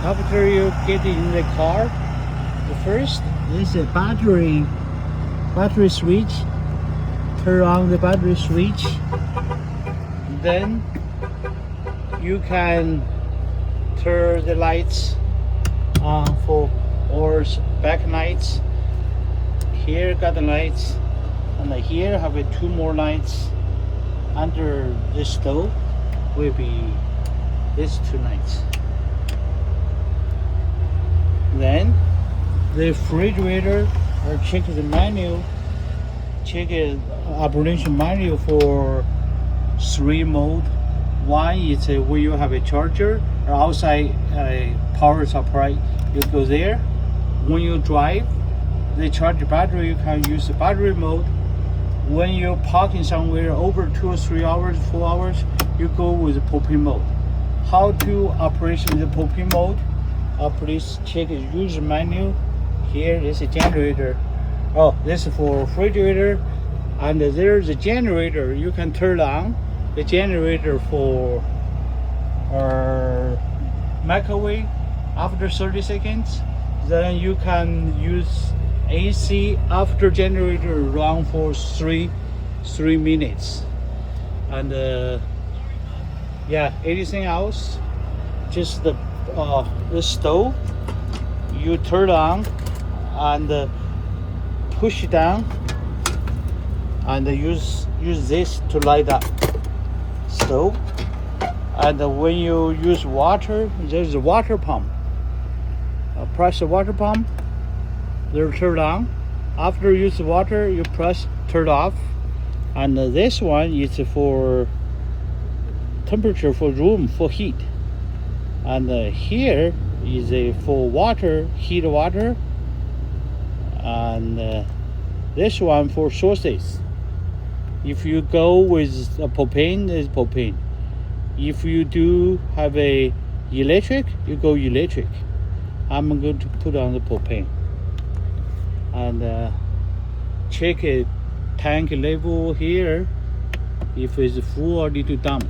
After you get in the car, the first is a battery switch. Turn on the battery switch. Then you can turn the lights on for or back lights. Here got the lights, and here have two more lights. Under this stove will be these two lights. Then the refrigerator, or check the menu, check the operation manual for 3 mode. One is when you have a charger or outside power supply, you go there. When you drive, they charge the battery, you can use the battery mode. When you're parking somewhere over 2 or 3 hours, 4 hours, you go with the propane mode. How to operate the propane mode? Please check the user menu. Here is a generator. Oh, this is for refrigerator, and there's a generator. You can turn on the generator for microwave after 30 seconds. Then you can use AC after generator run for 3 minutes. And yeah, anything else, just the stove you turn on and push it down and use this to light up stove. And when you use water, there's a water pump. Press the water pump, they're turned on. After you use the water, you press turn off. And this one is for temperature, for room, for heat. And here is for water, heat water. And this one for sources. If you go with propane, is propane. If you do have a electric, you go electric. I'm going to put on the propane. And check a tank level here, if it's full or need to dump.